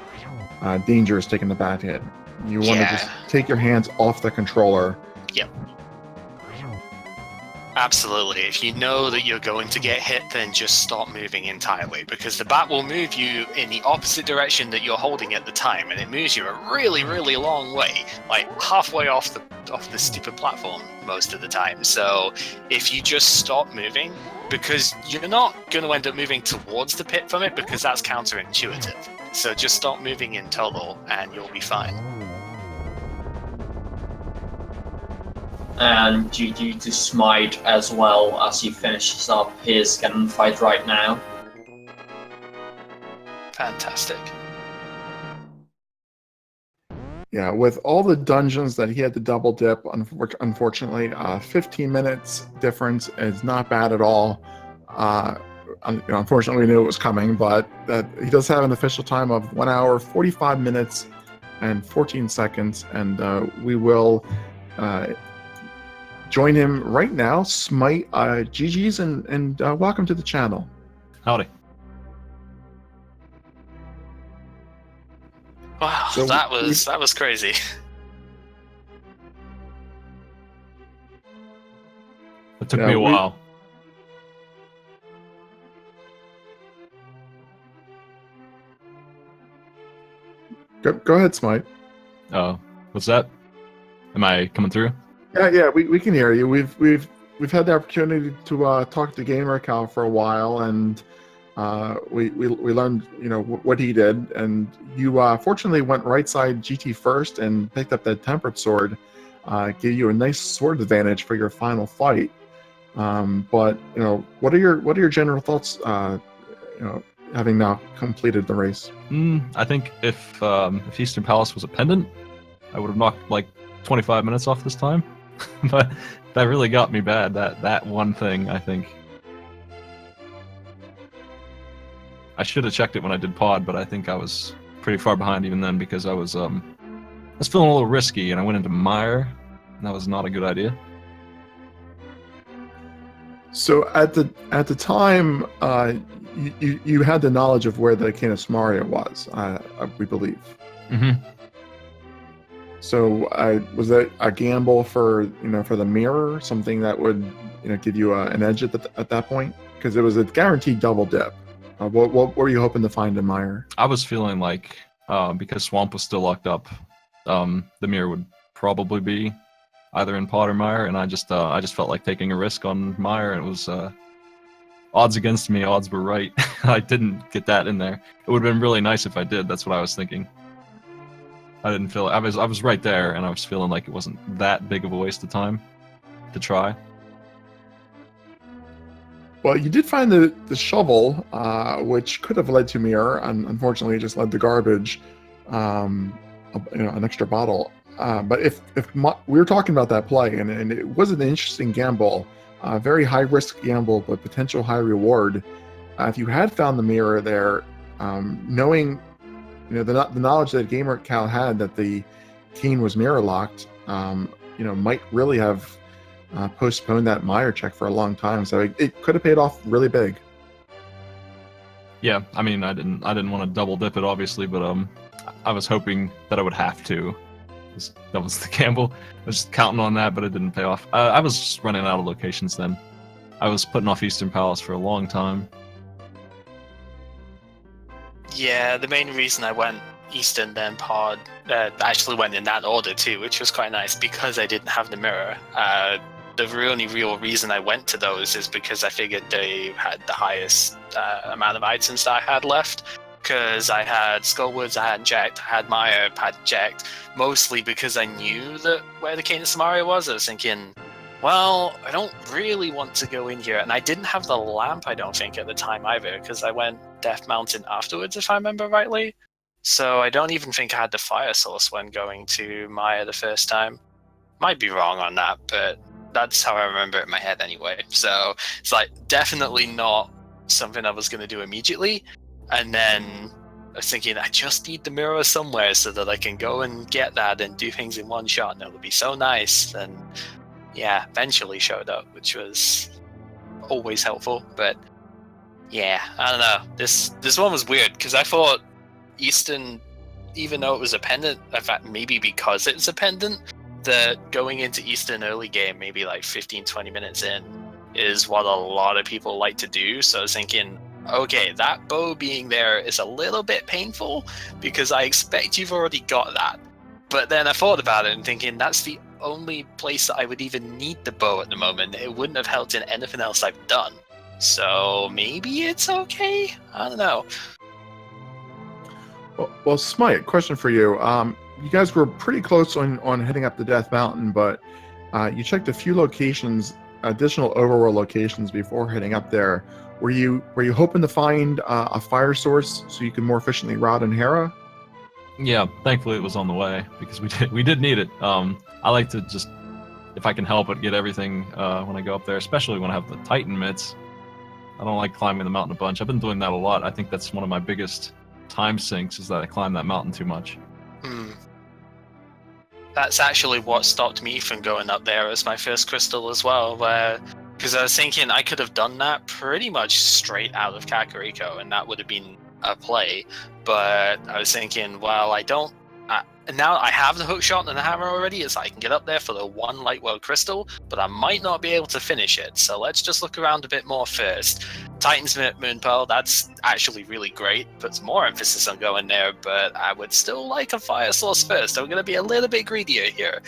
A: dangerous, taking the bad hit. You want to just take your hands off the controller.
C: Yep. Absolutely. If you know that you're going to get hit, then just stop moving entirely, because the bat will move you in the opposite direction that you're holding at the time, and it moves you a really, really long way, like halfway off the stupid platform most of the time. So if you just stop moving, because you're not going to end up moving towards the pit from it, because that's counterintuitive. So just stop moving in total, and you'll be fine.
B: And GG to Smight as well, as he finishes up his Ganon fight right now.
C: Fantastic.
A: Yeah, with all the dungeons that he had to double dip, unfortunately, 15 minutes difference is not bad at all. Unfortunately, we knew it was coming, but he does have an official time of 1 hour, 45 minutes, and 14 seconds, and we will join him right now. Smight, GG's, and welcome to the channel.
D: Howdy.
C: Wow,
A: So
C: that was crazy.
D: It took me a while.
A: Go ahead, Smight.
D: Oh, what's that? Am I coming through?
A: Yeah, we can hear you. We've had the opportunity to talk to gamercal for a while, and we learned what he did, and you fortunately went right side GT first and picked up that tempered sword, gave you a nice sword advantage for your final fight. But what are your general thoughts? Having now completed the race.
D: I think if Eastern Palace was a pendant, I would have knocked like 25 minutes off this time. But that really got me bad. That one thing, I think. I should have checked it when I did pod, but I think I was pretty far behind even then, because I was feeling a little risky, and I went into mire, and that was not a good idea.
A: So at the time, you had the knowledge of where the Canis Maria was, we believe.
D: Mm-hmm.
A: So was that a gamble for the mirror, something that would give you an edge at that point? Because it was a guaranteed double dip. What were you hoping to find in mire?
D: I was feeling like because Swamp was still locked up, the mirror would probably be either in pot or mire, and I just felt like taking a risk on mire, and it was odds against me. Odds were right. I didn't get that in there. It would have been really nice if I did. That's what I was thinking. I didn't feel I was right there, and I was feeling like it wasn't that big of a waste of time to try.
A: Well, you did find the shovel, which could have led to mirror, and unfortunately, it just led to garbage. An extra bottle. But if we were talking about that play, and it was an interesting gamble, very high risk gamble, but potential high reward. If you had found the mirror there, knowing the knowledge that gamercal had that the Kane was mirror locked, might really have postponed that Meyer check for a long time. So it could have paid off really big.
D: Yeah, I mean, I didn't want to double dip it, obviously, but I was hoping that I would have to. That was the gamble. I was just counting on that, but it didn't pay off. I was just running out of locations then. I was putting off Eastern Palace for a long time.
C: Yeah, the main reason I went Eastern then Pod actually went in that order too, which was quite nice because I didn't have the mirror. The only real reason I went to those is because I figured they had the highest amount of items that I had left. Because I had Skullwoods, I hadn't checked, I had Maya, I hadn't checked. Mostly because I knew that where the Cane of Samaria was. I was thinking, well, I don't really want to go in here. And I didn't have the lamp, I don't think, at the time either, because I went Death Mountain afterwards, if I remember rightly. So I don't even think I had the fire source when going to Maya the first time. Might be wrong on that, but that's how I remember it in my head anyway. So it's like definitely not something I was going to do immediately. And then I was thinking, I just need the mirror somewhere so that I can go and get that and do things in one shot, and it would be so nice. And yeah, eventually showed up, which was always helpful. But yeah, I don't know. This one was weird because I thought Eastern, even though it was a pendant, in fact, maybe because it's a pendant, that going into Eastern early game, maybe like 15-20 minutes in, is what a lot of people like to do. So I was thinking, okay, that bow being there is a little bit painful because I expect you've already got that. But then I thought about it and thinking that's the only place that I would even need the bow at the moment. It wouldn't have helped in anything else I've done. So maybe it's okay? I don't know.
A: Well, Smight, question for you. You guys were pretty close on heading up the Death Mountain, but you checked a few locations, additional overworld locations before heading up there. Were you hoping to find a fire source so you could more efficiently route in Hera?
D: Yeah, thankfully it was on the way because we did need it. I like to just, if I can help it, get everything when I go up there, especially when I have the Titan mitts. I don't like climbing the mountain a bunch. I've been doing that a lot. I think that's one of my biggest time sinks is that I climb that mountain too much.
C: That's actually what stopped me from going up there as my first crystal as well, because I was thinking I could have done that pretty much straight out of Kakariko, and that would have been a play. But I was thinking, well, I don't. Now I have the hookshot and the hammer already, so I can get up there for the one Lightworld crystal, but I might not be able to finish it. So let's just look around a bit more first. Titan's Moon Pearl, that's actually really great. Puts more emphasis on going there, but I would still like a fire source first. I'm going to be a little bit greedier here.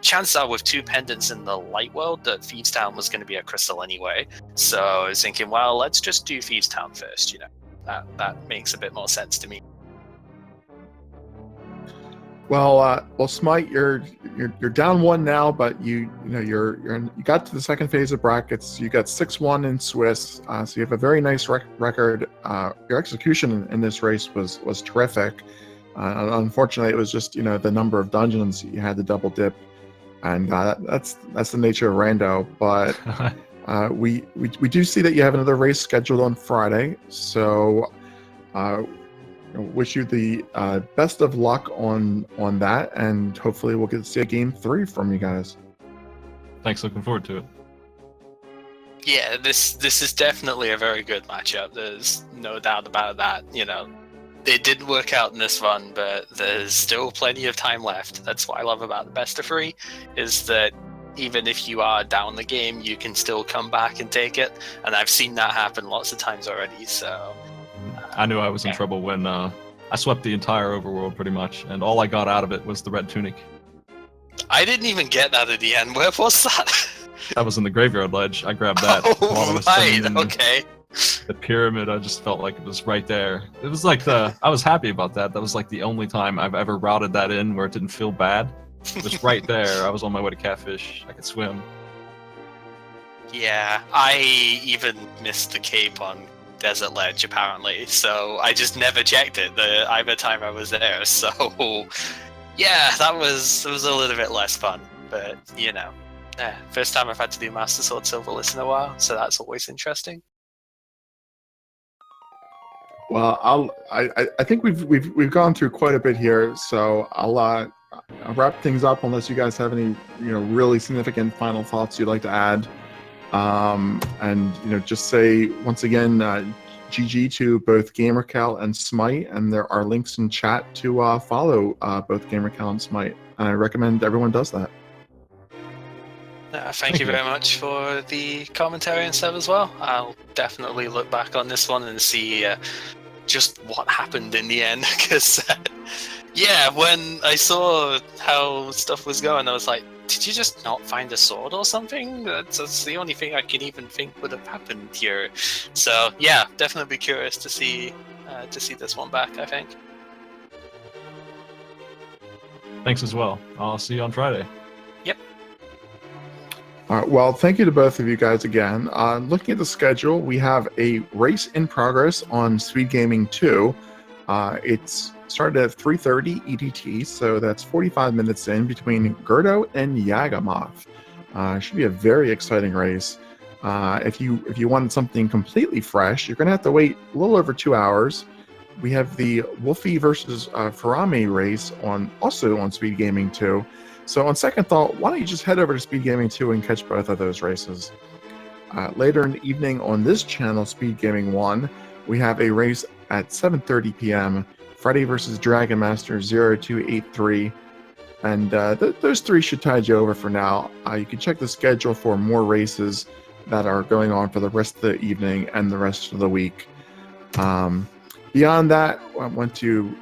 C: Chances are with two pendants in the Lightworld that Thieves Town was going to be a crystal anyway. So I was thinking, well, let's just do Thieves Town first. You know, that makes a bit more sense to me.
A: Well, Smight, you're down one now, but you got to the second phase of brackets. You got 6-1 in Swiss, so you have a very nice record. Your execution in this race was terrific. Unfortunately, it was just the number of dungeons you had to double dip, and that's the nature of rando. But we do see that you have another race scheduled on Friday, so. Wish you the best of luck on that, and hopefully we'll get to see a game 3 from you guys.
D: Thanks, looking forward to it.
C: Yeah, this is definitely a very good matchup. There's no doubt about that. It didn't work out in this run, but there's still plenty of time left. That's what I love about the best of 3, is that even if you are down the game, you can still come back and take it. And I've seen that happen lots of times already, so...
D: I knew I was in trouble when I swept the entire overworld pretty much, and all I got out of it was the red tunic.
C: I didn't even get that at the end. Where was that?
D: That was in the graveyard ledge. I grabbed that.
C: Okay.
D: The pyramid, I just felt like it was right there. It was like I was happy about that. That was like the only time I've ever routed that in where it didn't feel bad. It was right there. I was on my way to Catfish. I could swim.
C: Yeah, I even missed the cape on Desert Ledge apparently, so I just never checked it either time I was there. So yeah, that was a little bit less fun, but first time I've had to do Master Sword Silverless in a while, so that's always interesting. Well,
A: I think we've gone through quite a bit here, so I'll wrap things up unless you guys have any, really significant final thoughts you'd like to add. And just say once again, GG to both gamercal and Smight, and there are links in chat to follow both gamercal and Smight, and I recommend everyone does that.
C: Thank you very much for the commentary and stuff as well. I'll definitely look back on this one and see just what happened in the end, because when I saw how stuff was going, I was like, did you just not find a sword or something? That's the only thing I can even think would have happened here. So yeah, definitely be curious to see this one back, I think.
D: Thanks as well. I'll see you on Friday.
C: Yep.
A: All right, well, thank you to both of you guys again. Looking at the schedule, we have a race in progress on Speed Gaming 2. It's started at 3:30 EDT, so that's 45 minutes in between Gerdo and Yagamoth. Should be a very exciting race. If you wanted something completely fresh, you're going to have to wait a little over 2 hours. We have the Wolfie versus Farame race also on Speed Gaming 2. So on second thought, why don't you just head over to Speed Gaming 2 and catch both of those races. Later in the evening on this channel, Speed Gaming 1, we have a race at 7:30 p.m. Freddy versus Dragon Master 0283. And those three should tide you over for now. You can check the schedule for more races that are going on for the rest of the evening and the rest of the week. Beyond that, I want to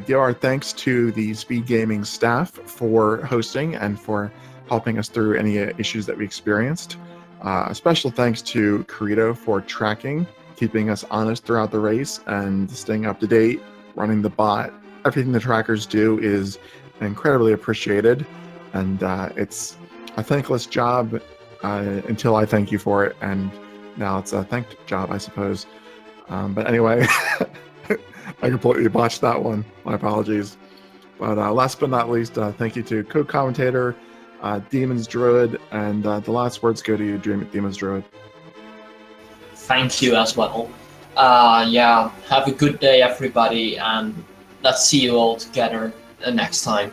A: give our thanks to the Speed Gaming staff for hosting and for helping us through any issues that we experienced. A special thanks to Corito for tracking, keeping us honest throughout the race and staying up to date, running the bot. Everything the trackers do is incredibly appreciated, and it's a thankless job until I thank you for it, and now it's a thanked job, I suppose. But anyway, I completely botched that one. My apologies. But last but not least, thank you to co-commentator Demons Druid, and the last words go to you, Demons Druid.
B: Thank you as well. Have a good day, everybody, and let's see you all together next time.